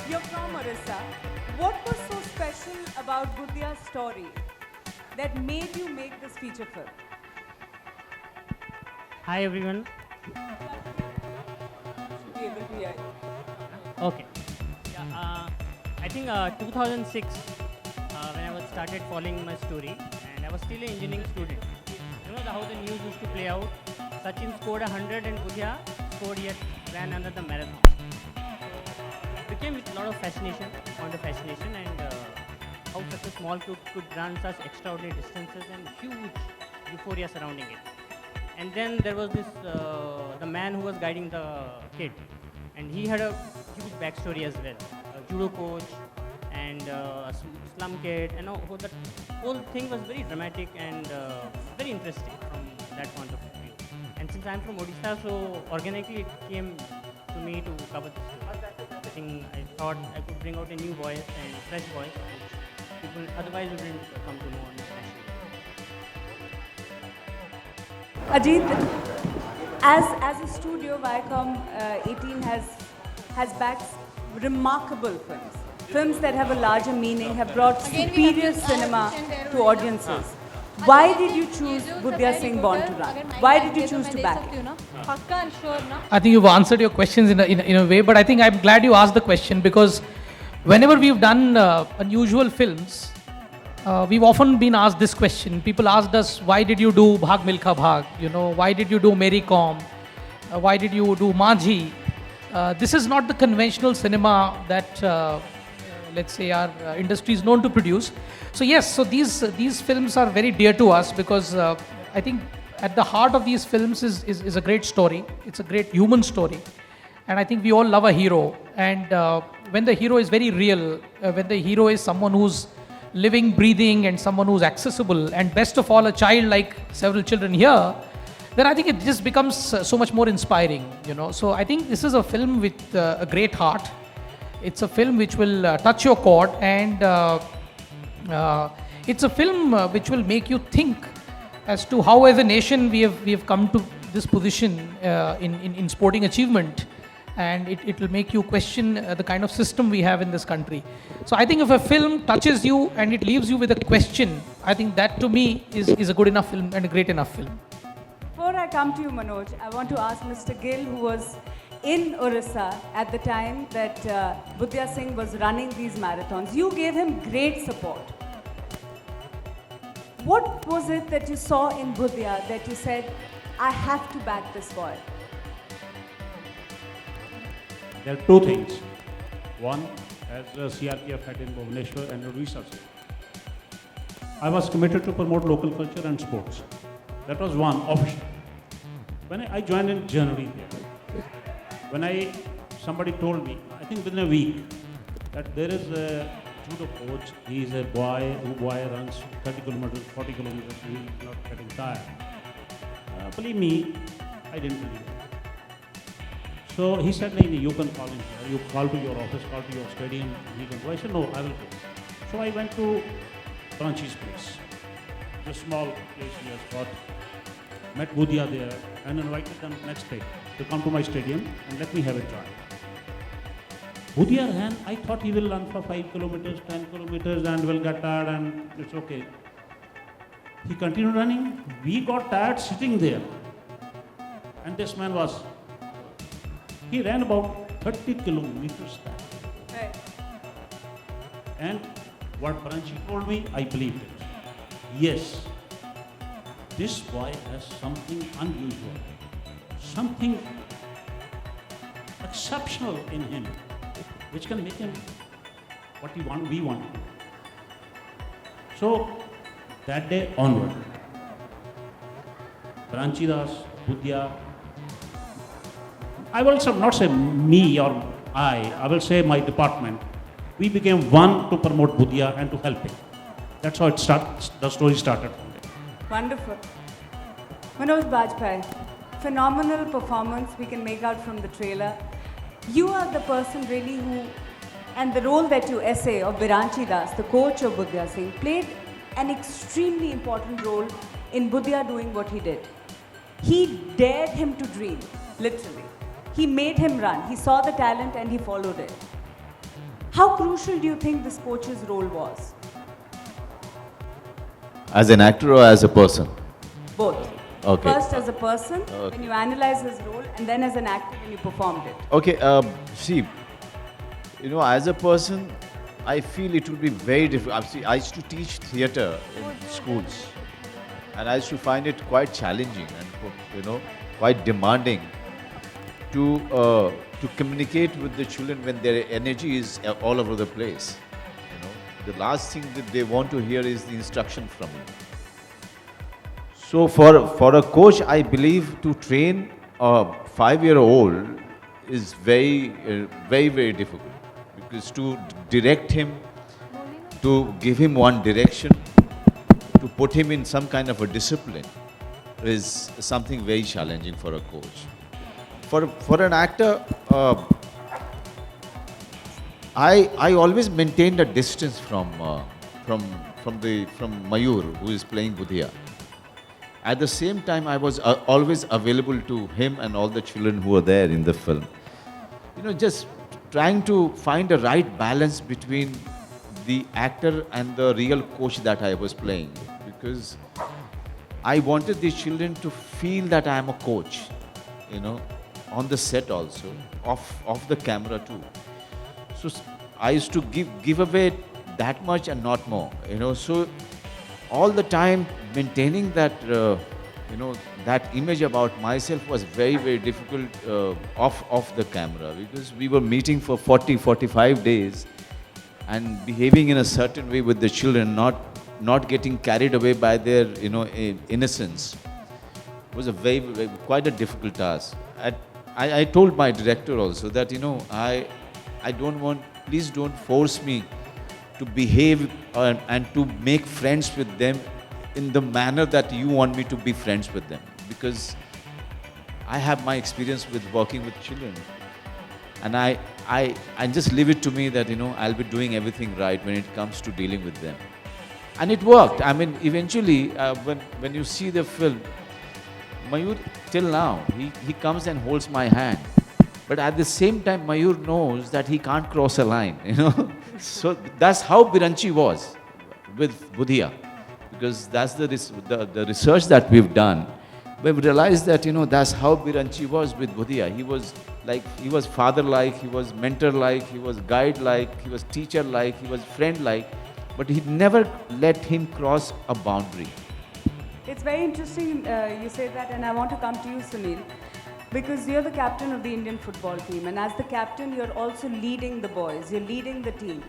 You're from Orissa. What was so special about Budhya's story that made you make this feature film? Hi everyone. Should be able to hear you. Okay. Yeah, I think 2006 when I was started following my story, and I was still an engineering student. You know how the news used to play out. Sachin scored 100 and Budhya scored yet ran another marathon. It became with a lot of fascination, and how such a small kid could run such extraordinary distances and huge euphoria surrounding it. And then there was this the man who was guiding the kid, and he had a huge backstory as well. A judo coach and a slum kid, and that whole thing was very dramatic and very interesting from that point of view. And since I'm from Odisha, so organically it came to me to cover this story. I thought I could bring out a new voice and fresh voice, which people otherwise wouldn't come to know on this national. Ajit, as a studio, Viacom 18 has backed remarkable films that have a larger meaning, have brought superior cinema to audiences. Why did you choose Budhya Singh Born to Run? Why did you choose to back it? I think you've answered your questions in a way, but I think I'm glad you asked the question, because whenever we've done unusual films, we've often been asked this question. People asked us, why did you do Bhag Milkha Bhag? Why did you do Mary Kom? Why did you do Majhi? This is not the conventional cinema that, let's say, our industry is known to produce. So yes, so these films are very dear to us, because I think at the heart of these films is a great story. It's a great human story. And I think we all love a hero. And when the hero is very real, when the hero is someone who's living, breathing, and someone who's accessible, and best of all, a child like several children here, then I think it just becomes so much more inspiring. So I think this is a film with a great heart. It's a film which will touch your chord, and it's a film which will make you think as to how, as a nation, we have come to this position in sporting achievement, and it will make you question the kind of system we have in this country. So I think if a film touches you and it leaves you with a question, I think that to me is a good enough film and a great enough film. Before I come to you, Manoj, I want to ask Mr. Gill, who was in Orissa at the time that Budhya Singh was running these marathons. You gave him great support. What was it that you saw in Budhya that you said, I have to back this boy? There are two things. One, as CRPF head in Bhubaneswar and research, I was committed to promote local culture and sports. That was one option. When I joined in January there, when somebody told me, I think within a week, that there is a judo coach, he is a boy runs 30 kilometers, 40 kilometers, he is not getting tired. Believe me, I didn't believe it. So he said, no, you can call him here. You call to your office, call to your stadium, he can go. I said, no, I will go. So I went to Branchi's place. It's a small place he has got. Met Budhya there and invited them next day to come to my stadium and let me have a try. Budhya ran, I thought he will run for 5 kilometers, 10 kilometers and will get tired and it's okay. He continued running. We got tired sitting there. And this man he ran about 30 kilometers that. Right. And what Branchi told me, I believed it. Yes, this boy has something unusual, something exceptional in him, which can make him what we want. So, that day onward, Branchi Das, Budhya, I will not say me or I will say my department, we became one to promote Budhya and to help him. That's how the story started from there. Wonderful. Manoj Bajpayee, phenomenal performance we can make out from the trailer. You are the person really who, and the role that you essay of Biranchi Das, the coach of Budhya Singh, played an extremely important role in Budhya doing what he did. He dared him to dream, literally. He made him run. He saw the talent and he followed it. How crucial do you think this coach's role was? As an actor or as a person? Both. Okay. First as a person, when you analyze his role, and then as an actor when you performed it. Okay, see, you know, as a person, I feel it would be very difficult. See, I used to teach theatre in schools, and I used to find it quite challenging and, you know, quite demanding to communicate with the children when their energy is all over the place. You know, the last thing that they want to hear is the instruction from you. So for a coach, I believe to train a 5-year-old is very difficult, because to direct him, to give him one direction, to put him in some kind of a discipline is something very challenging for a coach. For an actor, I always maintained a distance from Mayur, who is playing Budhia. At the same time, I was always available to him and all the children who were there in the film. You know, just trying to find a right balance between the actor and the real coach that I was playing, because I wanted the children to feel that I am a coach, you know, on the set also, off the camera too. So I used to give away that much and not more, you know. So all the time maintaining that, you know, that image about myself was very difficult off the camera, because we were meeting for 45 days and behaving in a certain way with the children, not getting carried away by their, you know, innocence. It was a quite a difficult task. I told my director also that, you know, I don't want, please don't force me to behave and to make friends with them in the manner that you want me to be friends with them, because I have my experience with working with children, and I just leave it to me that, you know, I'll be doing everything right when it comes to dealing with them. And it worked. I mean, eventually, when you see the film, Mayur, till now, he comes and holds my hand. But at the same time, Mayur knows that he can't cross a line, you know. So that's how Biranchi was with Budhia, because that's the research that we've done. We've realized that, you know, that's how Biranchi was with Budhia. He was father-like, he was mentor-like, he was guide-like, he was teacher-like, he was friend-like, but he never let him cross a boundary. It's very interesting you say that, and I want to come to you, Sunil, because you're the captain of the Indian football team, and as the captain, you're also leading the boys, you're leading the team.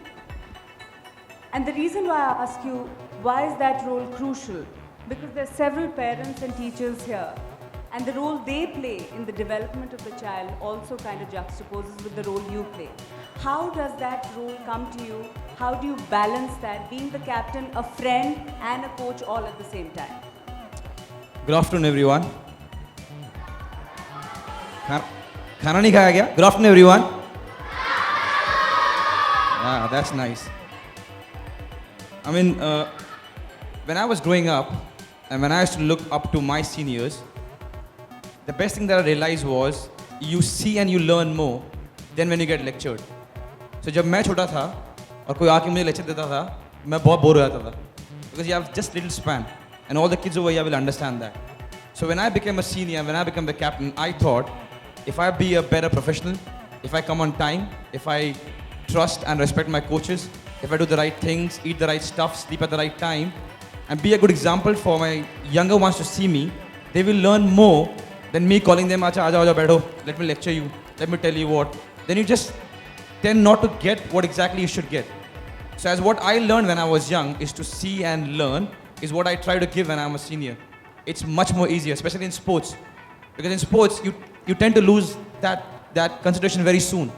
And the reason why I ask you, why is that role crucial? Because there's several parents and teachers here, and the role they play in the development of the child also kind of juxtaposes with the role you play. How does that role come to you? How do you balance that, being the captain, a friend, and a coach all at the same time? Good afternoon, everyone. खाना नहीं खाया क्या? Good afternoon, everyone. Yeah, that's nice. I mean, when I was growing up, and when I used to look up to my seniors, the best thing that I realized was you see and you learn more than when you get lectured. So जब मैं छोटा था और कोई आके मुझे lecture देता था, मैं बहुत बोर हो जाता था, because you have just little span, and all the kids over here will understand that. So when I became a senior, when I became the captain, I thought, if I be a better professional, if I come on time, if I trust and respect my coaches, if I do the right things, eat the right stuff, sleep at the right time, and be a good example for my younger ones to see me, they will learn more than me calling them, Acha, aaja, baitho, let me lecture you, let me tell you what. Then you just tend not to get what exactly you should get. So as what I learned when I was young is to see and learn is what I try to give when I'm a senior. It's much more easier, especially in sports. Because in sports, you tend to lose that consideration very soon.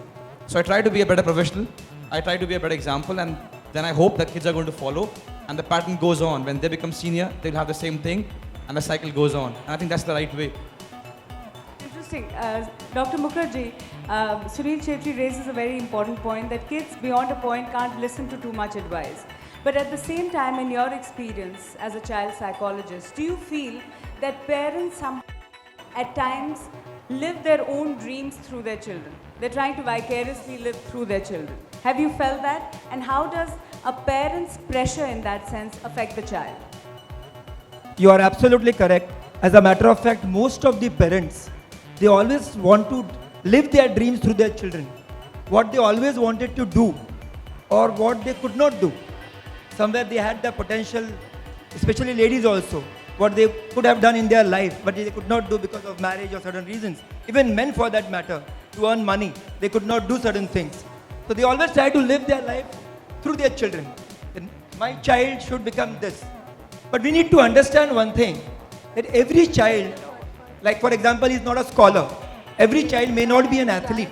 So I try to be a better professional, I try to be a better example, and then I hope that kids are going to follow, and the pattern goes on. When they become senior, they'll have the same thing, and the cycle goes on. And I think that's the right way. Interesting. Dr. Mukherjee, Sunil Chhetri raises a very important point that kids beyond a point can't listen to too much advice. But at the same time, in your experience as a child psychologist, do you feel that parents at times live their own dreams through their children? They're trying to vicariously live through their children. Have you felt that? And how does a parent's pressure in that sense affect the child? You are absolutely correct. As a matter of fact, most of the parents, they always want to live their dreams through their children. What they always wanted to do or what they could not do. Somewhere they had the potential, especially ladies also, what they could have done in their life, but they could not do because of marriage or certain reasons. Even men for that matter, to earn money, they could not do certain things. So they always try to live their life through their children. Then my child should become this. But we need to understand one thing, that every child, like for example, is not a scholar. Every child may not be an athlete.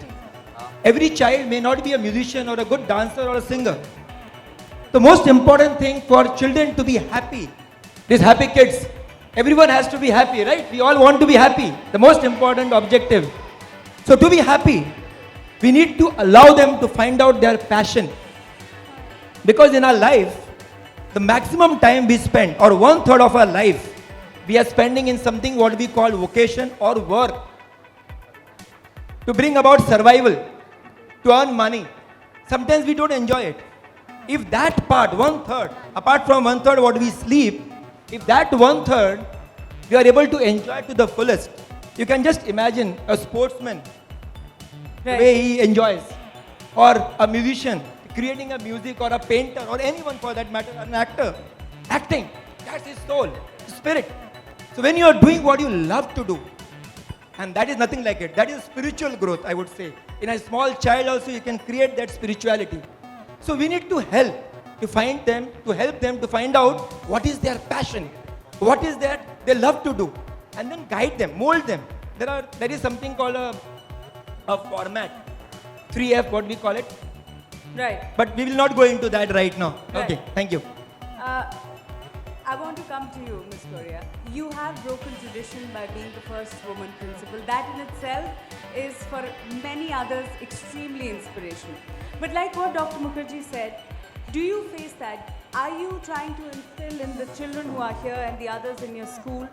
Every child may not be a musician or a good dancer or a singer. The most important thing for children to be happy, these happy kids, everyone has to be happy, right? We all want to be happy, the most important objective. So to be happy, we need to allow them to find out their passion. Because in our life, the maximum time we spend, or 1/3 of our life, we are spending in something what we call vocation or work. To bring about survival, to earn money. Sometimes we don't enjoy it. If that part, 1/3, apart from 1/3 what we sleep, if that 1/3 we are able to enjoy to the fullest, you can just imagine a sportsman, the way he enjoys, or a musician, creating a music, or a painter, or anyone for that matter, an actor, acting, that's his soul, his spirit. So when you are doing what you love to do, and that is nothing like it, that is spiritual growth, I would say. In a small child also you can create that spirituality. So we need to help them to find out what is their passion, what is that they love to do, and then guide them, mold them. There is something called a format, 3F, what we call it. Right. But we will not go into that right now. Right. Okay, thank you. I want to come to you, Ms. Korea. You have broken tradition by being the first woman principal. That in itself is for many others extremely inspirational. But like what Dr. Mukherjee said, do you face that? Are you trying to instill in the children who are here and the others in your school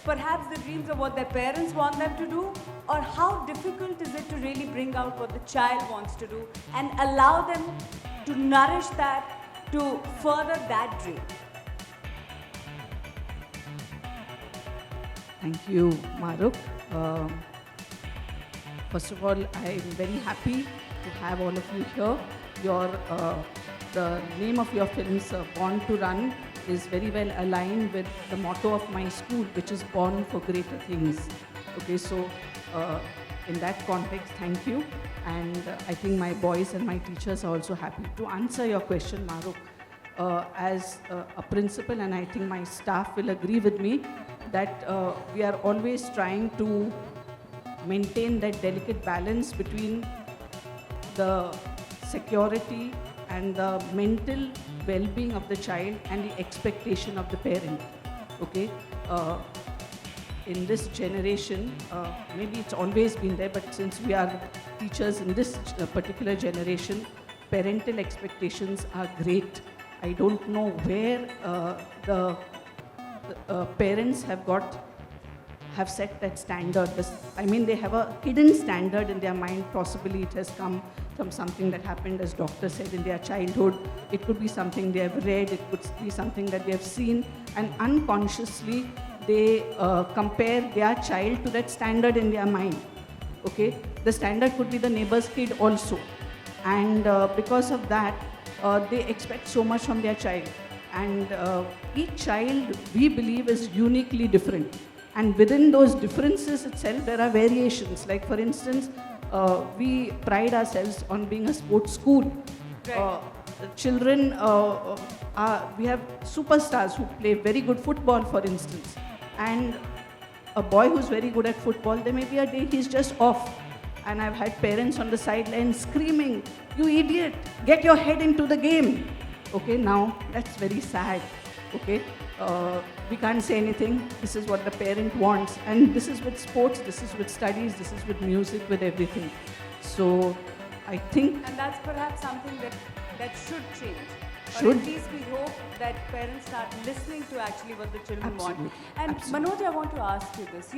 perhaps the dreams of what their parents want them to do? Or how difficult is it to really bring out what the child wants to do and allow them to nourish that, to further that dream? Thank you, Maruk. First of all, I'm very happy to have all of you here. The name of your films, Born to Run, is very well aligned with the motto of my school, which is Born for Greater Things. Okay, so in that context, thank you. And I think my boys and my teachers are also happy. To answer your question, Maruk, as a principal, and I think my staff will agree with me, that we are always trying to maintain that delicate balance between the security and the mental well-being of the child and the expectation of the parent. Okay, in this generation, maybe it's always been there, but since we are teachers in this particular generation, parental expectations are great. I don't know where the parents have set that standard. I mean, they have a hidden standard in their mind. Possibly it has come from something that happened, as doctor said, in their childhood. It could be something they have read, it could be something that they have seen, and unconsciously they compare their child to that standard in their mind. Okay, the standard could be the neighbor's kid also, and because of that, they expect so much from their child. And each child, we believe, is uniquely different. And within those differences itself, there are variations. Like for instance, we pride ourselves on being a sports school. Right. Children, we have superstars who play very good football, for instance. And a boy who's very good at football, there may be a day he's just off. And I've had parents on the sideline screaming, "You idiot, get your head into the game." Okay, now that's very sad. Okay, we can't say anything. This is what the parent wants. And this is with sports, this is with studies, this is with music, with everything. So I think... And that's perhaps something that should change. Or Should. at least we hope that parents start listening to actually what the children want. Absolutely. And Absolutely. Manoj, I want to ask you this.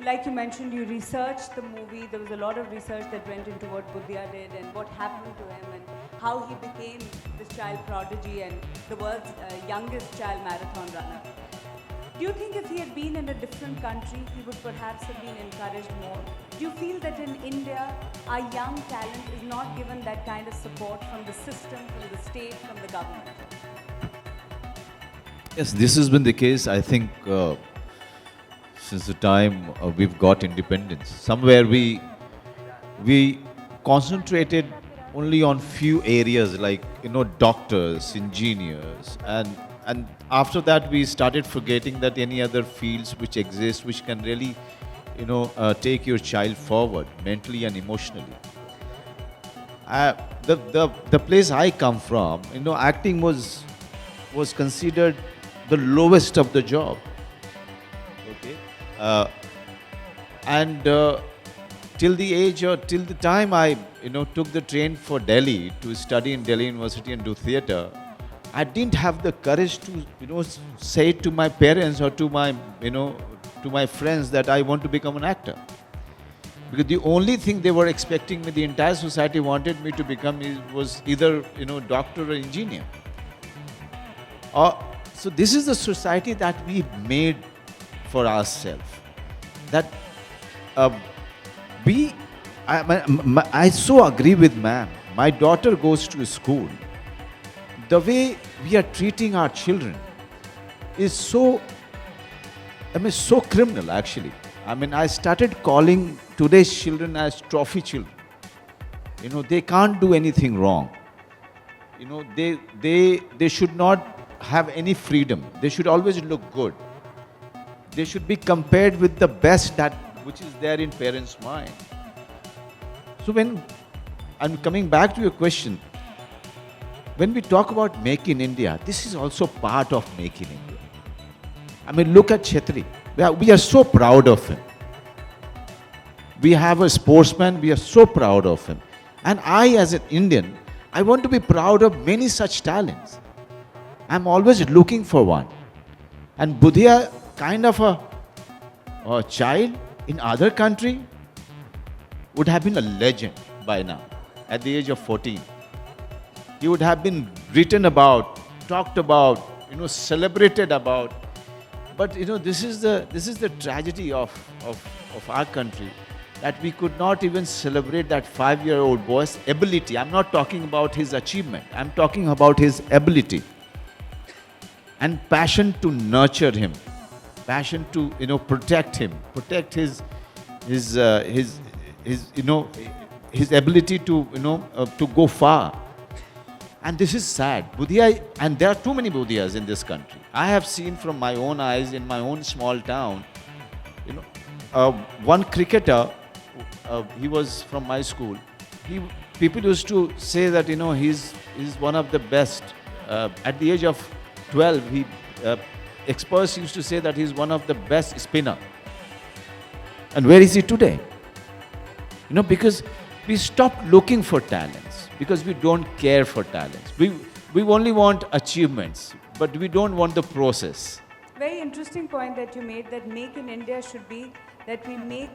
like you mentioned, you researched the movie. There was a lot of research that went into what Budhia did and what happened to him and how he became this child prodigy and the world's youngest child marathon runner. Do you think if he had been in a different country, he would perhaps have been encouraged more? Do you feel that in India, our young talent is not given that kind of support from the system, from the state, from the government? Yes, this has been the case, I think, since the time we've got independence. Somewhere we concentrated only on few areas like, doctors, engineers, and after that we started forgetting that any other fields which exist which can really, take your child forward mentally and emotionally. The place I come from, acting was considered the lowest of the job. Okay, and till the time I took the train for Delhi to study in Delhi University and do theatre, I didn't have the courage to say to my parents or to my friends that I want to become an actor. Because the only thing they were expecting me, the entire society wanted me to become was either doctor or engineer. So this is the society that we made for ourselves. That I so agree with ma'am. My daughter goes to school. The way we are treating our children is so criminal actually. I started calling today's children as trophy children. They can't do anything wrong. They should not have any freedom. They should always look good. They should be compared with the best which is there in parents' mind. So when I'm coming back to your question, when we talk about Make in India, this is also part of Make in India. Look at Chhetri. We are so proud of him. We have a sportsman, we are so proud of him. And I, as an Indian, I want to be proud of many such talents. I'm always looking for one. And Budhia, kind of a child in other country, would have been a legend by now, at the age of 14. He would have been written about, talked about, celebrated about. But this is the tragedy of our country, that we could not even celebrate that 5-year-old boy's ability. I'm not talking about his achievement. I'm talking about his ability and passion to nurture him, passion to protect him, protect his ability to go far. And this is sad. Budhia, and there are too many Budhias in this country. I have seen from my own eyes in my own small town, one cricketer, he was from my school. People used to say that he's one of the best. At the age of 12, experts used to say that he's one of the best spinner. And where is he today? Because we stopped looking for talents, because we don't care for talents. We only want achievements, but we don't want the process. Very interesting point that you made, that Make in India should be that we make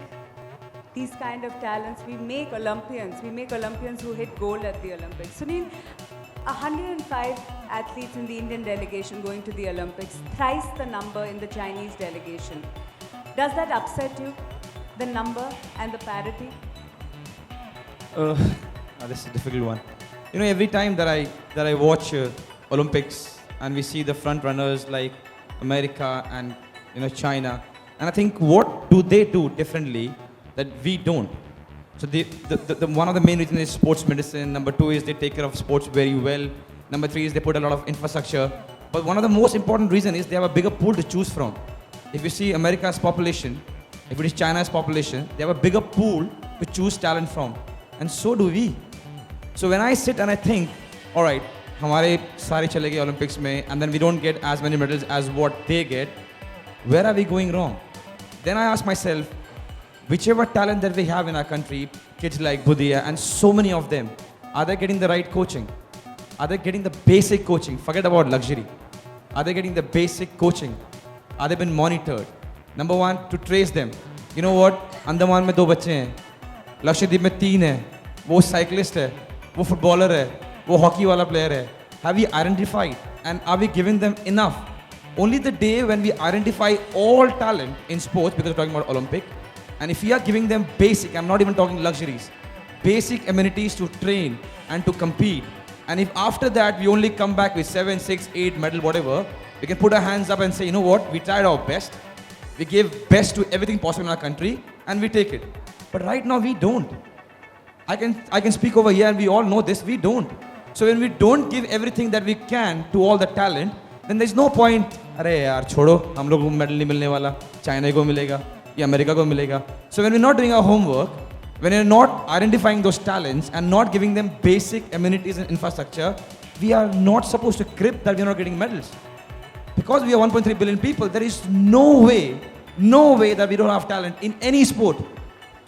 these kind of talents, we make Olympians who hit gold at the Olympics. Sunil, 105 athletes in the Indian delegation going to the Olympics, thrice the number in the Chinese delegation. Does that upset you, the number and the parity? This is a difficult one. Every time that I watch Olympics and we see the front runners like America and China, and I think what do they do differently that we don't? So the one of the main reasons is sports medicine. Number 2 is they take care of sports very well. Number 3 is they put a lot of infrastructure. But one of the most important reasons is they have a bigger pool to choose from. If you see America's population, if it is China's population, they have a bigger pool to choose talent from. And so do we. So when I sit and I think, all right, हमारे सारे चले गए Olympics में, and then we don't get as many medals as what they get, where are we going wrong? Then I ask myself, whichever talent that we have in our country, kids like Budhia and so many of them, are they getting the right coaching? Are they getting the basic coaching? Forget about luxury. Are they getting the basic coaching? Are they being monitored? Number 1, to trace them. you know what, Andaman में 2 बच्चे हैं, लक्षद्वीप में 3 हैं, वो cyclist है, वो footballer है, वो हॉकी वाला प्लेयर है. Have we identified and are we giving them enough? Only the day when we identify all talent in sports, because we're talking about Olympic, and if we are giving them basic, I'm not even talking luxuries, basic amenities to train and to compete, and if after that we only come back with 7, 6, 8 medal, whatever, we can put our hands up and say, you know what, we tried our best, we gave best to everything possible in our country, and we take it. But right now we don't. I can speak over here and we all know this, we don't. So when we don't give everything that we can to all the talent, then there's no point, अरे यार छोड़ो, हम लोग को medal नहीं मिलने वाला, China को मिलेगा या अमेरिका को मिलेगा. So when we're not doing our homework, when we're not identifying those talents and not giving them basic amenities and infrastructure, we are not supposed to crib that we're not getting medals. Because we are 1.3 billion people, there is no way that we don't have talent in any sport.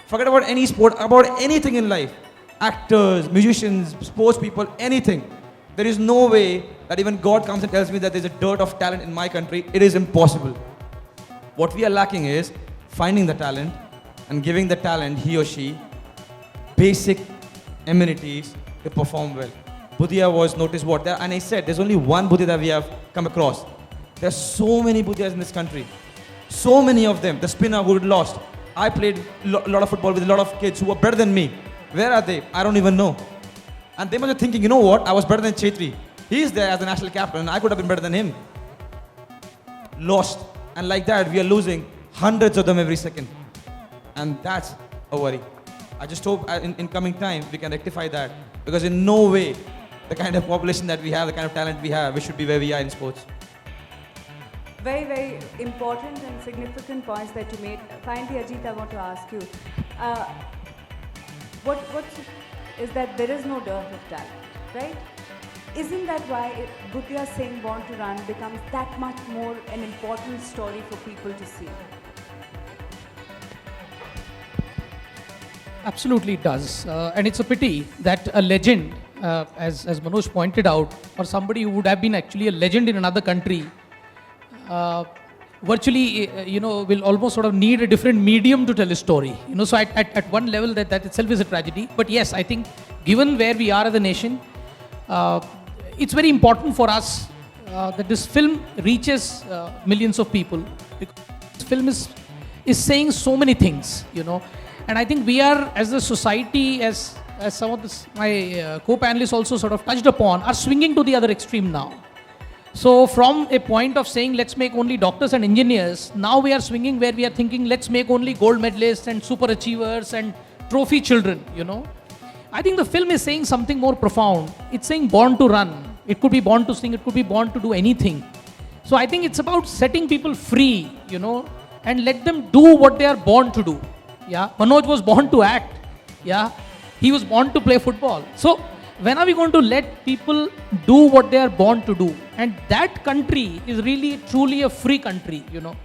Forget about any sport, about anything in life. Actors, musicians, sports people, anything. There is no way that even God comes and tells me that there's a dearth of talent in my country. It is impossible. What we are lacking is finding the talent and giving the talent, he or she, basic amenities to perform well. Bhutia was noticed what there, and I said there's only one Bhutia that we have come across. There are so many Bhutias in this country. So many of them. The spinner who had lost. I played a lot of football with a lot of kids who were better than me. Where are they? I don't even know. And they must be thinking, you know what? I was better than Chetri. He is there as the national captain and I could have been better than him. Lost. And like that, we are losing hundreds of them every second. And that's a worry. I just hope in coming time, we can rectify that. Because in no way, the kind of population that we have, the kind of talent we have, we should be where we are in sports. Very, very important and significant points that you made. Finally, Ajit, I want to ask you. What is that there is no dearth of talent, right? Isn't that why Bhutia Singh Born to Run becomes that much more an important story for people to see? Absolutely it does. And it's a pity that a legend, as Manoj pointed out, or somebody who would have been actually a legend in another country, virtually, will almost sort of need a different medium to tell a story. So at one level, that itself is a tragedy. But yes, I think given where we are as a nation, it's very important for us that this film reaches millions of people. Because this film is saying so many things, And I think we are, as a society, as some of my co-panelists also sort of touched upon, are swinging to the other extreme now. So from a point of saying, let's make only doctors and engineers, now we are swinging where we are thinking, let's make only gold medalists and super achievers and trophy children, I think the film is saying something more profound. It's saying born to run. It could be born to sing. It could be born to do anything. So I think it's about setting people free, and let them do what they are born to do. Yeah, Manoj was born to act. Yeah, he was born to play football. So when are we going to let people do what they are born to do? And that country is really, truly a free country, And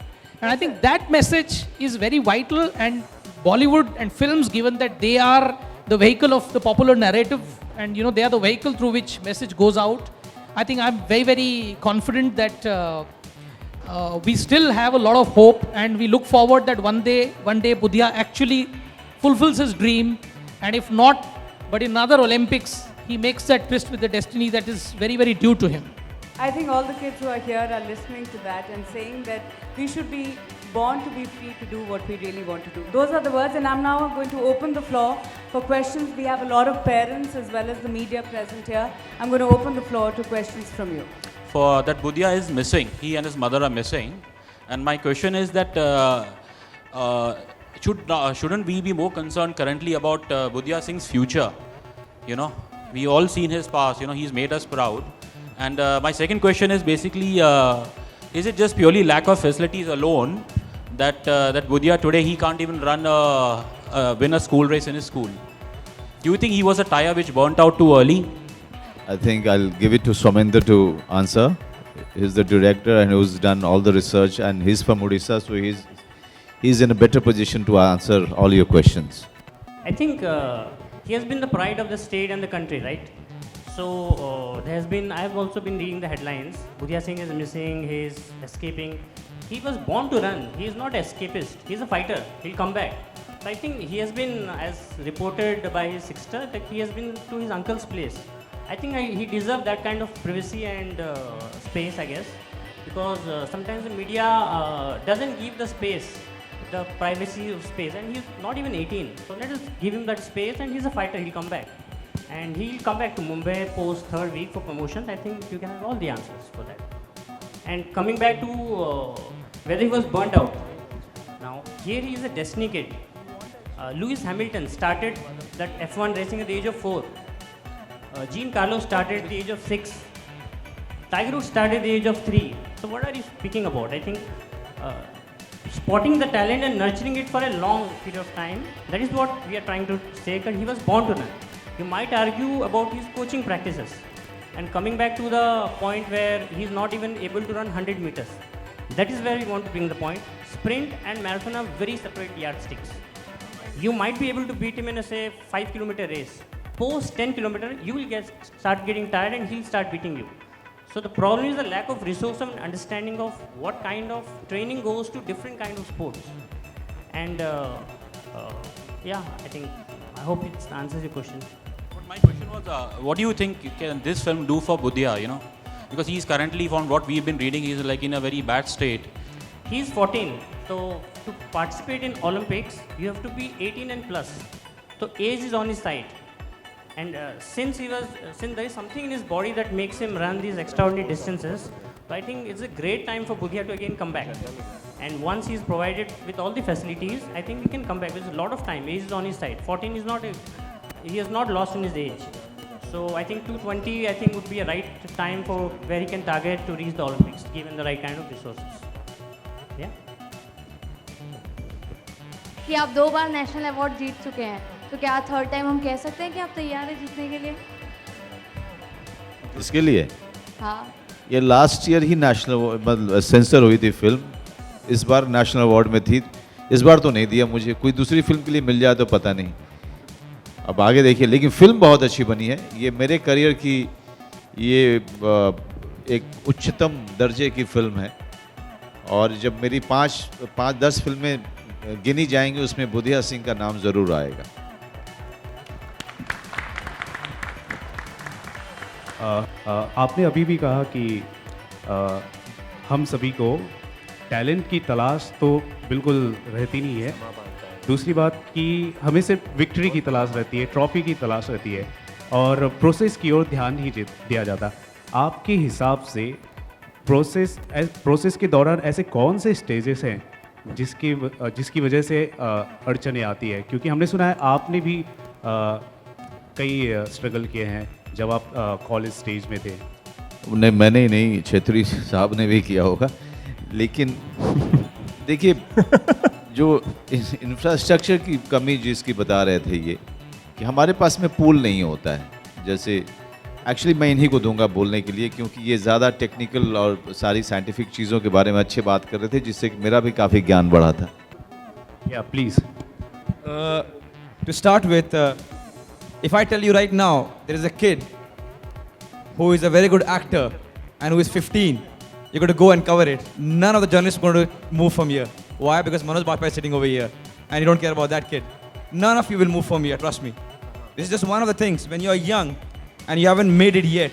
I think that message is very vital, and Bollywood and films, given that they are the vehicle of the popular narrative, and, they are the vehicle through which message goes out. I think I'm very, very confident that we still have a lot of hope, and we look forward that one day Bhutia actually fulfills his dream, and if not, but in another Olympics, he makes that twist with the destiny that is very, very due to him. I think all the kids who are here are listening to that and saying that we should be born to be free to do what we really want to do. Those are the words, and I'm now going to open the floor for questions. We have a lot of parents as well as the media present here. I'm going to open the floor to questions from you. For that Bhutia is missing, he and his mother are missing, and my question is that shouldn't we be more concerned currently about Bhutia Singh's future? We all seen his past, he's made us proud. And my second question is basically, is it just purely lack of facilities alone that Bhutia today, he can't even win a school race in his school? Do you think he was a tyre which burnt out too early? I think I'll give it to Somendra to answer. He's the director and who's done all the research, and he's from Odisha, so he's in a better position to answer all your questions. I think he has been the pride of the state and the country, right? So I have also been reading the headlines. Bhutia Singh is missing, he is escaping. he was born to run. He is not escapist. He's a fighter. He'll come back. So I think he has been, as reported by his sister, that he has been to his uncle's place. I think he deserved that kind of privacy and space, I guess, because sometimes the media doesn't give the space, the privacy of space, and he's not even 18. So let us give him that space, and he's a fighter. He'll come back, and he'll come back to Mumbai post third week for promotions. I think you can have all the answers for that. And coming back to whether he was burnt out. Now here he is a destiny kid. Lewis Hamilton started that F1 racing at the age of 4. Jean Carlos started at the age of 6. Tiger Woods started at the age of 3. So what are you speaking about? I think spotting the talent and nurturing it for a long period of time, that is what we are trying to say, that he was born to run. You might argue about his coaching practices. And coming back to the point where he is not even able to run 100 meters. That is where we want to bring the point. Sprint and marathon are very separate yardsticks. You might be able to beat him in a, say, 5-kilometer race. Post 10 kilometer, you will start getting tired and he'll start beating you. So the problem is the lack of resource and understanding of what kind of training goes to different kind of sports. And yeah, I hope it answers your question. But my question was, what do you think can this film do for Budhia, you know? Because he's currently, from what we've been reading, he's like in a very bad state. He's 14, so to participate in Olympics, you have to be 18 and plus. So age is on his side. And since there is something in his body that makes him run these extraordinary distances, so I think it's a great time for Budhia to again come back. And once he's provided with all the facilities, I think he can come back. There's a lot of time. Age is on his side. 14 is not he has not lost in his age. So I think 220 would be a right time for where he can target to reach the Olympics, given the right kind of resources. Yeah. कि आप 2 बार national award जीत चुके हैं, तो क्या third time हम कह सकते हैं कि आप तैयार हैं जीतने के लिए? इसके लिए हाँ. ये लास्ट ईयर ही नेशनल मतलब सेंसर हुई थी फिल्म, इस बार नेशनल अवार्ड में थी, इस बार तो नहीं दिया मुझे, कोई दूसरी फिल्म के लिए मिल जाए तो पता नहीं, अब आगे देखिए। लेकिन फिल्म बहुत अच्छी बनी है, ये मेरे करियर की ये एक उच्चतम दर्जे की फिल्म है, और जब मेरी 5-10 फिल्में गिनी जाएंगी उसमें बुधिया सिंह का नाम ज़रूर आएगा। आपने अभी भी कहा कि हम सभी को टैलेंट की तलाश तो बिल्कुल रहती नहीं है, दूसरी बात कि हमें सिर्फ विक्ट्री की तलाश रहती है, ट्रॉफी की तलाश रहती है, और प्रोसेस की ओर ध्यान नहीं दिया जाता। आपके हिसाब से प्रोसेस के दौरान ऐसे कौन से स्टेजेस हैं जिसकी वजह से अड़चनें आती है? क्योंकि हमने सुना है आपने भी कई स्ट्रगल किए हैं जब आप कॉलेज स्टेज में थे। नहीं, मैंने ही नहीं, छेत्री साहब ने भी किया होगा। लेकिन देखिए, जो इंफ्रास्ट्रक्चर की कमी जिसकी बता रहे थे ये, कि हमारे पास में पूल नहीं होता है। जैसे एक्चुअली मैं इन्हीं को दूंगा बोलने के लिए, क्योंकि ये ज़्यादा टेक्निकल और सारी साइंटिफिक चीज़ों के बारे में अच्छे बात कर रहे थे, जिससे मेरा भी काफ़ी ज्ञान बढ़ा था। Yeah, please. To start with, if I tell you right now, there is a kid who is a very good actor and who is 15, you're going to go and cover it. None of the journalists are going to move from here. Why? Because Manoj Bajpayee is sitting over here and you don't care about that kid. None of you will move from here, trust me. This is just one of the things. When you're young and you haven't made it yet,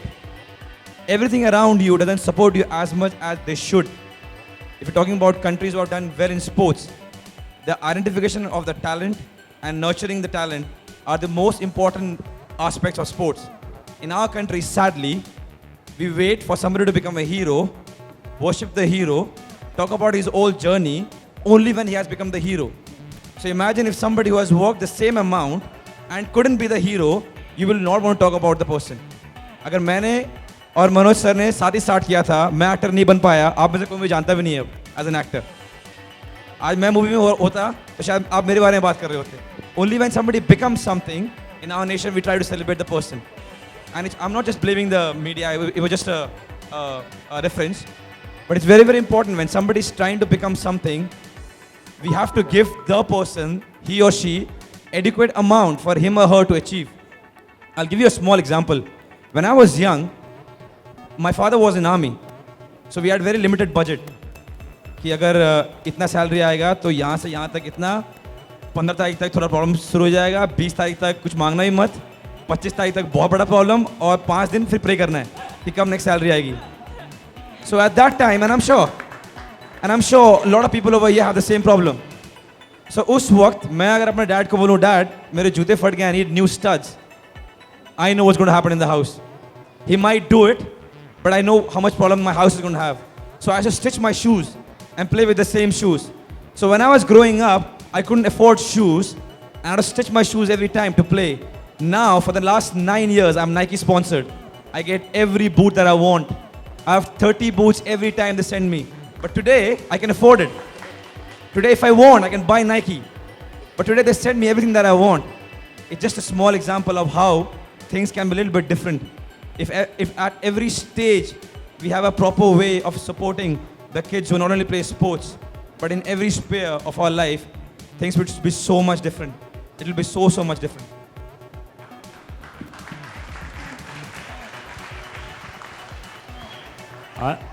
everything around you doesn't support you as much as they should. If you're talking about countries who have done well in sports, the identification of the talent and nurturing the talent are the most important aspects of sports. In our country, sadly, we wait for somebody to become a hero, worship the hero, talk about his whole journey only when he has become the hero. So imagine if somebody who has worked the same amount and couldn't be the hero, you will not want to talk about the person. अगर मैंने और Manoj sir ने साथ ही start किया था, मैं actor नहीं बन पाया, आप में से कोई मुझे जानता भी नहीं है एज एन एक्टर। आज मैं मूवी में होता तो शायद आप मेरे बारे में बात कर रहे होते। Only when somebody becomes something in our nation we try to celebrate the person. And I'm not just blaming the media, it was just a reference. But it's very, very important when somebody is trying to become something, we have to give the person, he or she, adequate amount for him or her to achieve. I'll give you a small example. When I was young, my father was in army, so we had very limited budget. कि अगर इतना salary आएगा तो यहाँ से यहाँ तक इतना, 15 तारीख तक थोड़ा प्रॉब्लम शुरू हो जाएगा, 20 तारीख तक कुछ मांगना ही मत, 25 तारीख तक बहुत बड़ा प्रॉब्लम, और 5 दिन फिर प्रे करना है कि कब नेक्स्ट सैलरी आएगी. So at that time, and I'm sure a lot of people over here have the same problem. So उस वक्त मैं अगर अपने डैड को बोलूँ, डैड मेरे जूते फट गए, I need new studs, I know what's going to happen in the house. He might do it, but I know how much problem my house is going to have. So I should stitch my shoes and play with the same shoes. So when I was growing up, I couldn't afford shoes, and I had to stitch my shoes every time to play. Now, for the last 9 years, I'm Nike sponsored. I get every boot that I want. I have 30 boots every time they send me. But today, I can afford it. Today, if I want, I can buy Nike. But today, they send me everything that I want. It's just a small example of how things can be a little bit different. If at every stage, we have a proper way of supporting the kids who not only play sports, but in every sphere of our life, things would be so much different. It will be so much different.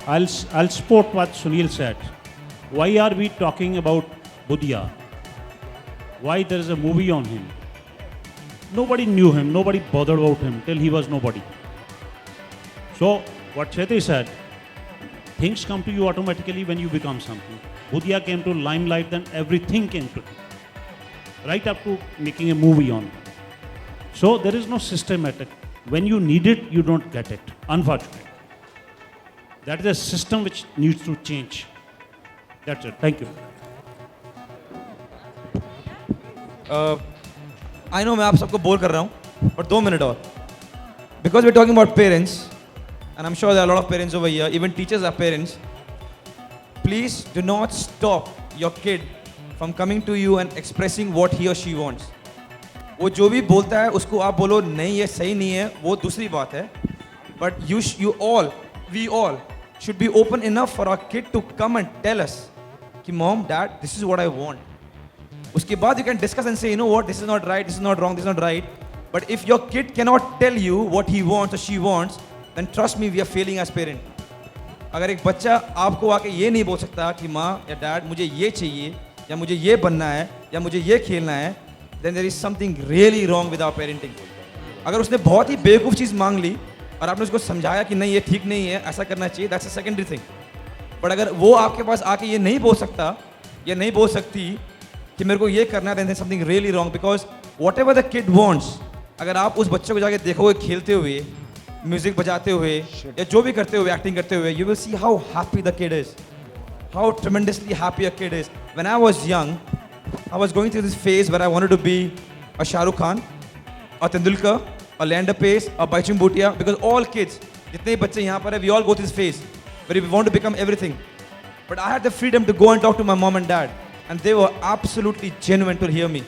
I'll support what Sunil said. Why are we talking about Budhia? Why there is a movie on him? Nobody knew him, nobody bothered about him till he was nobody. So, what Chetri said, things come to you automatically when you become something. Budhia came to limelight, then everything came to him. Right up to making a movie on him. So, there is no systematic. When you need it, you don't get it, unfortunately. That is a system which needs to change. That's it. Thank you. I know मैं आप सबको bore कर रहा हूँ, but 2 minutes और. Because we're talking about parents, and I'm sure there are a lot of parents over here, even teachers are parents. Please do not stop your kid from coming to you and expressing what he or she wants. वो जो भी बोलता है उसको आप बोलो नहीं ये सही नहीं है, वो दूसरी बात है. But we all should be open enough for our kid to come and tell us कि mom, dad, this is what I want. उसके बाद you can discuss and say, you know what, this is not right, this is not wrong, this is not right. But if your kid cannot tell you what he wants or she wants, then trust me, we are failing as parent. अगर एक बच्चा आपको आके ये नहीं बोल सकता कि माँ या डैड मुझे ये चाहिए या मुझे ये बनना है या मुझे ये खेलना है, then there is something really wrong with our parenting. अगर उसने बहुत ही बेवकूफ़ चीज़ मांग ली और आपने उसको समझाया कि नहीं ये ठीक नहीं है, ऐसा करना चाहिए, that's a secondary thing. But अगर वो आपके पास आके ये नहीं बोल सकता या नहीं बोल सकती कि मेरे को ये करना है, then there is something really wrong, because whatever the kid wants, अगर आप उस बच्चे को जाके देखोगे खेलते हुए, म्यूजिक बजाते हुए या जो भी करते हुए, एक्टिंग करते हुए, you will see how happy the kid is, how tremendously happy a kid is. When I was young, I was going through this phase where I wanted to be a Shah Rukh Khan, a Tendulkar, a Leander Pace, a Baichung Bhutia, because all kids, जितने बच्चे यहाँ पर हैं, we all go through this phase where we want to become everything. But I had the freedom to go and talk to my mom and dad, and they were absolutely genuine to hear me.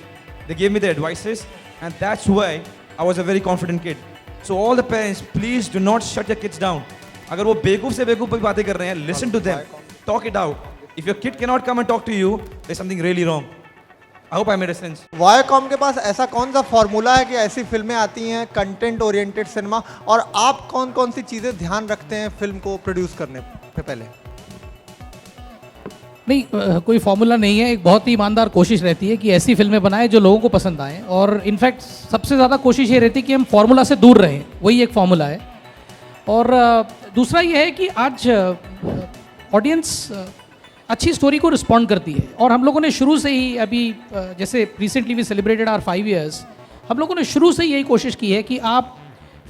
They gave me their advices, and that's why I was a very confident kid. So all the parents, please do not shut your kids down. अगर वो बेवकूफ़ से बेवकूफ़ भी बातें कर रहे हैं, listen to them, talk it out. If your kid cannot come and talk to you, there's something really wrong. I hope I made a sense. Viacom के पास ऐसा कौन सा फॉर्मूला है कि ऐसी फिल्में आती हैं, कंटेंट ओरिएंटेड सिनेमा, और आप कौन कौन सी चीज़ें ध्यान रखते हैं फिल्म को प्रोड्यूस करने से पहले? नहीं, कोई फॉर्मूला नहीं है. एक बहुत ही ईमानदार कोशिश रहती है कि ऐसी फिल्में बनाएं जो लोगों को पसंद आएँ, और इनफैक्ट सबसे ज़्यादा कोशिश ये रहती है कि हम फार्मूला से दूर रहें. वही एक फार्मूला है. और दूसरा ये है कि आज ऑडियंस अच्छी स्टोरी को रिस्पॉन्ड करती है, और हम लोगों ने शुरू से ही, अभी जैसे recently we celebrated our 5 years, हम लोगों ने शुरू से यही कोशिश की है कि आप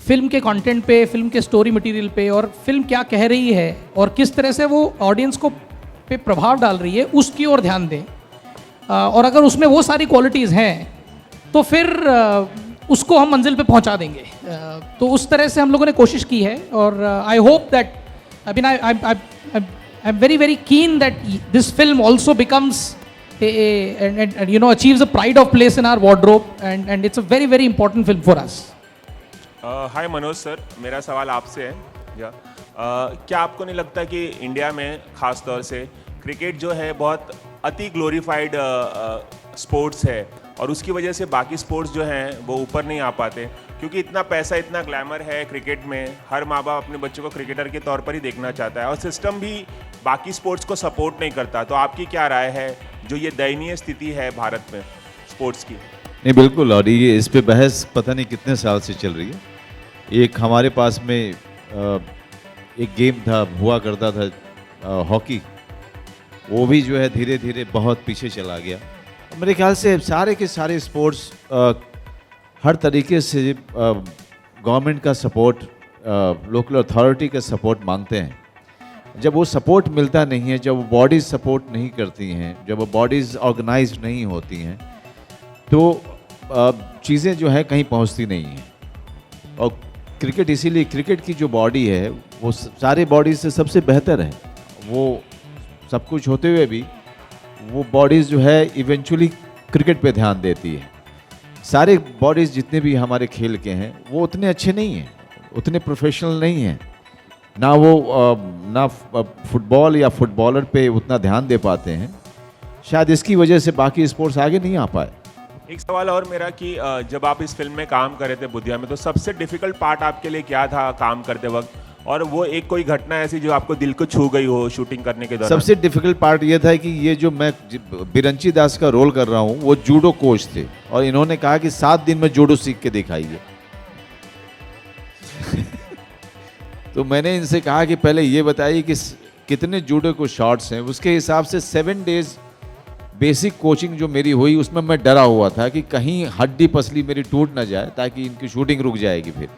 फिल्म के कंटेंट पे, फिल्म के स्टोरी मटेरियल पे, और फिल्म क्या कह रही है और किस तरह से वो ऑडियंस को पे प्रभाव डाल रही है, उसकी ओर ध्यान दें. और अगर उसमें वो सारी क्वालिटीज़ हैं तो फिर उसको हम मंजिल पे पहुंचा देंगे. तो उस तरह से हम लोगों ने कोशिश की है, और I hope that, I mean I'm very keen that this film also becomes and you know, achieves a pride of place in our wardrobe, and it's a very important film for us. Hi Manoj sir, मेरा सवाल आपसे है. क्या आपको नहीं लगता कि India में ख़ास तौर से क्रिकेट जो है बहुत अति ग्लोरीफाइड स्पोर्ट्स है, और उसकी वजह से बाकी स्पोर्ट्स जो हैं वो ऊपर नहीं आ पाते, क्योंकि इतना पैसा, इतना ग्लैमर है क्रिकेट में, हर माँ बाप अपने बच्चों को क्रिकेटर के तौर पर ही देखना चाहता है, और सिस्टम भी बाकी स्पोर्ट्स को सपोर्ट नहीं करता, तो आपकी क्या राय है जो ये दयनीय स्थिति है भारत में स्पोर्ट्स की? नहीं बिल्कुल, और ये इस पे बहस पता नहीं कितने साल से चल रही है। एक हमारे पास में एक गेम था, हुआ करता था हॉकी, वो भी जो है धीरे धीरे बहुत पीछे चला गया। मेरे ख्याल से सारे के सारे स्पोर्ट्स हर तरीके से गवर्नमेंट का सपोर्ट, लोकल अथॉरिटी का सपोर्ट मांगते हैं। जब वो सपोर्ट मिलता नहीं है, जब वो बॉडीज़ सपोर्ट नहीं करती हैं, जब वो बॉडीज़ ऑर्गेनाइज नहीं होती हैं, तो चीज़ें जो है कहीं पहुंचती नहीं हैं। और क्रिकेट, इसीलिए क्रिकेट की जो बॉडी है वो सारे बॉडीज़ से सबसे बेहतर है। वो सब कुछ होते हुए भी वो बॉडीज़ जो है इवेंचुअली क्रिकेट पे ध्यान देती है। सारे बॉडीज़ जितने भी हमारे खेल के हैं वो उतने अच्छे नहीं हैं, उतने प्रोफेशनल नहीं हैं। ना वो ना फुटबॉल या फुटबॉलर पे उतना ध्यान दे पाते हैं। शायद इसकी वजह से बाकी स्पोर्ट्स आगे नहीं आ पाए। एक सवाल और मेरा कि जब आप इस फिल्म में काम कर रहे थे बुधिया में, तो सबसे डिफिकल्ट पार्ट आपके लिए क्या था काम करते वक्त, और वो एक कोई घटना ऐसी जो आपको दिल को छू गई हो शूटिंग करने के दौरान? सबसे डिफिकल्ट पार्ट ये था कि ये जो मैं बिरंची दास का रोल कर रहा हूँ वो जूडो कोच थे, और इन्होंने कहा कि 7 दिन में जूडो सीख के दिखाइए। तो मैंने इनसे कहा कि पहले ये बताइए कि कितने जूडो को शॉट्स हैं, उसके हिसाब से 7 डेज बेसिक कोचिंग जो मेरी हुई उसमें मैं डरा हुआ था कि कहीं हड्डी पसली मेरी टूट ना जाए, ताकि इनकी शूटिंग रुक जाएगी फिर।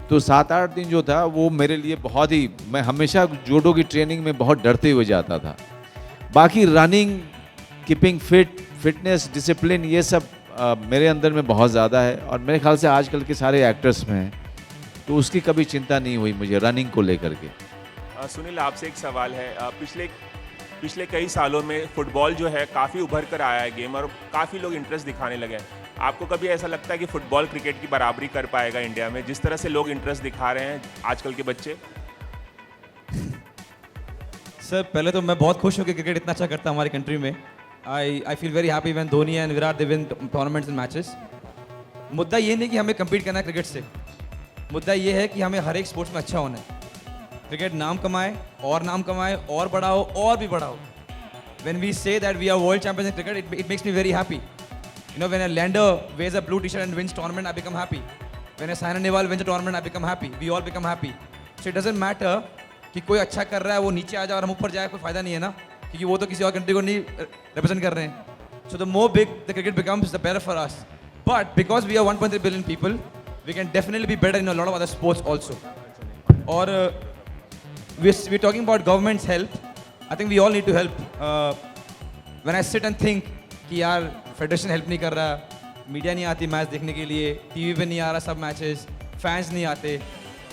तो 7-8 दिन जो था वो मेरे लिए बहुत ही, मैं हमेशा जूडो की ट्रेनिंग में बहुत डरते हुए जाता था। बाकी running, keeping fit, fitness, discipline, ये सब मेरे अंदर में बहुत ज़्यादा है, और मेरे ख्याल से आजकल के सारे एक्टर्स में है, तो उसकी कभी चिंता नहीं हुई मुझे रनिंग को लेकर के। सुनील, आपसे एक सवाल है। पिछले कई सालों में फुटबॉल जो है काफ़ी उभर कर आया है गेम, और काफ़ी लोग इंटरेस्ट दिखाने लगे हैं। आपको कभी ऐसा लगता है कि फुटबॉल क्रिकेट की बराबरी कर पाएगा इंडिया में, जिस तरह से लोग इंटरेस्ट दिखा रहे हैं आजकल के बच्चे? सर, पहले तो मैं बहुत खुश हूँ कि क्रिकेट इतना अच्छा करता है हमारी कंट्री में। I feel very happy when Dhoni and Virat they win tournaments and matches. मुद्दा ये नहीं कि हमें कम्पीट करना है क्रिकेट से, मुद्दा ये है कि हमें हर एक स्पोर्ट्स में अच्छा होना है। क्रिकेट नाम कमाए और बढ़ाओ और भी बढ़ाओ। When we say that we are world champions in cricket, it makes me very happy. You know, when a lander wears a blue t-shirt and wins tournament, I become happy. When a Saina Nehwal wins a tournament, I become happy. We all become happy. So it doesn't matter कि कोई अच्छा कर रहा है वो नीचे आ जाए और हम ऊपर जाए, कोई फायदा नहीं है ना, क्योंकि वो तो किसी और कंट्री को नहीं रिप्रेजेंट कर रहे हैं। So the more big the cricket becomes, the better for us. But because we are 1.3 billion people, we can definitely be better in a lot of other sports also. और we're talking about government's help. I think we all need to help. When I sit and think कि यार federation help नहीं कर रहा, media नहीं आती match देखने के लिए, टीवी पे नहीं आ रहा सब मैचेस, फैंस नहीं आते,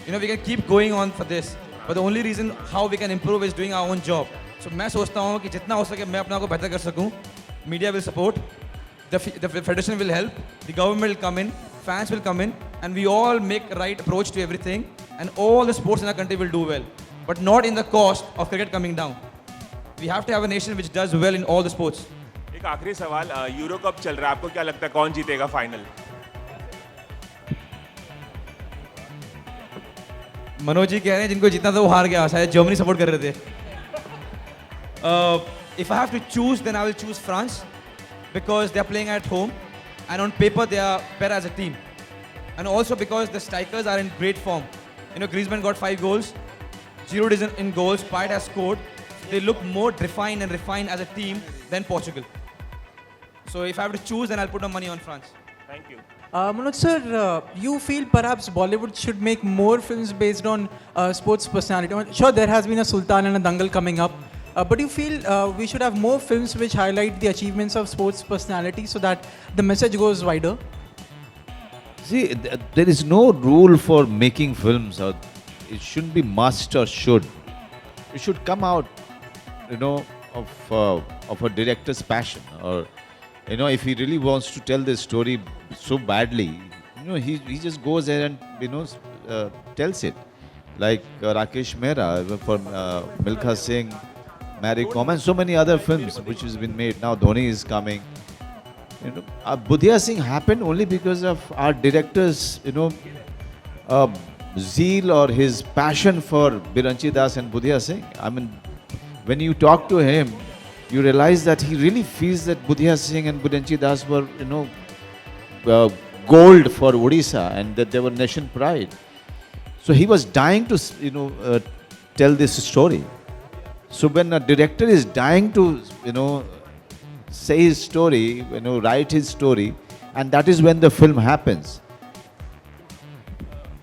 you know, we can keep going on for this. But the only reason how we can improve is doing our own job. So मैं सोचता हूँ कि जितना हो सके मैं अपने आप को बेहतर कर सकूँ. Media will support, the federation will help, the government will come in, fans will come in, and we all make right approach to everything, and all the sports in our country will do well. But not in the cost of cricket coming down. We have to have a nation which does well in all the sports. एक आखिरी सवाल, euro cup चल रहा है, आपको क्या लगता है कौन जीतेगा फाइनल? मनोज जी कह रहे हैं जिनको जीतना था वो हार गया, शायद जर्मनी सपोर्ट कर रहे थे। If I have to choose, then I will choose France because they are playing at home, and on paper they are better as a team, and also because the strikers are in great form. You know, Griezmann got 5 goals, Giroud is in goals, Payet has scored. They look more refined as a team than Portugal. So if I have to choose, then I'll put my money on France. Thank you. Manoj sir, you feel perhaps Bollywood should make more films based on sports personality? Sure, there has been a Sultan and a Dangal coming up, but you feel we should have more films which highlight the achievements of sports personality so that the message goes wider? See, there is no rule for making films, or it shouldn't be must or should. It should come out, you know, of a director's passion, or you know, if he really wants to tell this story so badly, you know, he just goes ahead and, you know, tells it. Like Rakesh Mehra for Milkha Singh, Mary Kom, and so many other films which has been made. Now Dhoni is coming. You know, Budhia Singh happened only because of our director's, you know, zeal or his passion for Biranchi Das and Budhia Singh. I mean, when you talk to him, you realize that he really feels that Budhya Singh and Budanchi Das were, gold for Odisha, and that they were nation pride. So he was dying to, tell this story. So when a director is dying to, say his story, write his story, and that is when the film happens.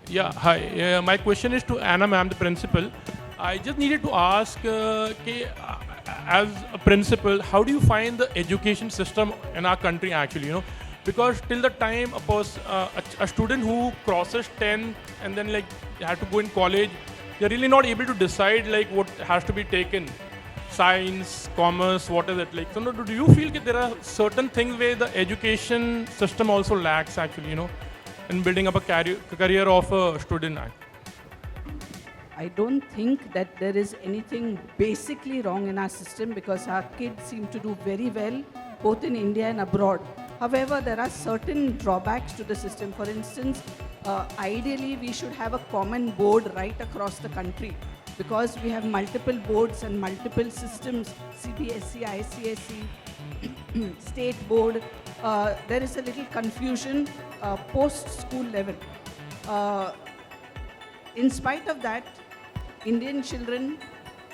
Yeah, hi. My question is to Anna ma'am, the principal. I just needed to ask, as a principal, how do you find the education system in our country actually, Because till the time a student who crosses 10 and then like have to go in college, they're really not able to decide like what has to be taken. Science, commerce, what is it like? So do you feel that there are certain things where the education system also lacks actually, in building up a career of a student? I don't think that there is anything basically wrong in our system because our kids seem to do very well both in India and abroad. However, there are certain drawbacks to the system. For instance, ideally we should have a common board right across the country because we have multiple boards and multiple systems, CBSE, ICSE, state board. There is a little confusion post-school level. In spite of that, Indian children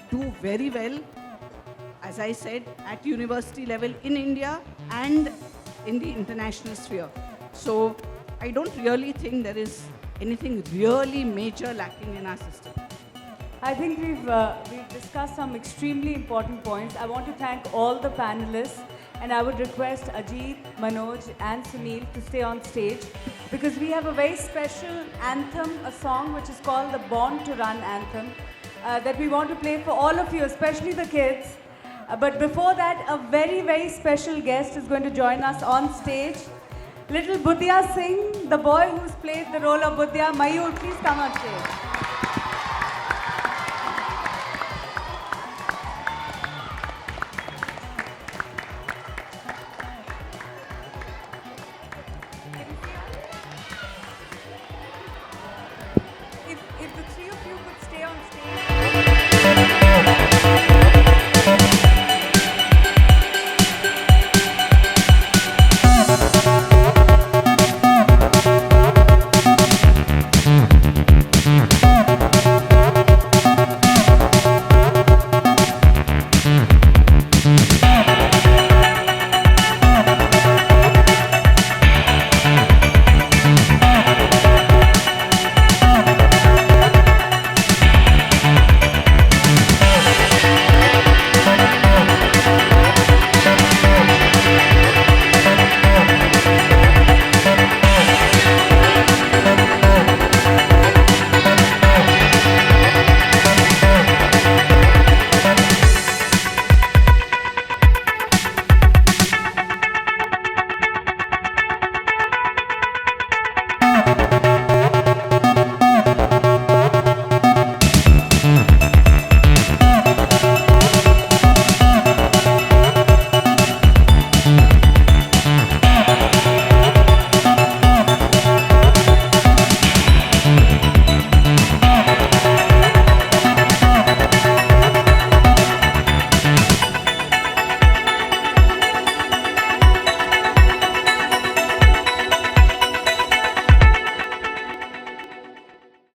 do very well, as I said, at university level in India and in the international sphere. So I don't really think there is anything really major lacking in our system. I think we've discussed some extremely important points. I want to thank all the panelists, and I would request Ajit, Manoj and Sunil to stay on stage because we have a very special anthem, a song which is called the Born to Run anthem that we want to play for all of you, especially the kids. But before that, a very, very special guest is going to join us on stage. Little Budhya Singh, the boy who's played the role of Budhya. Mayur, please come on stage.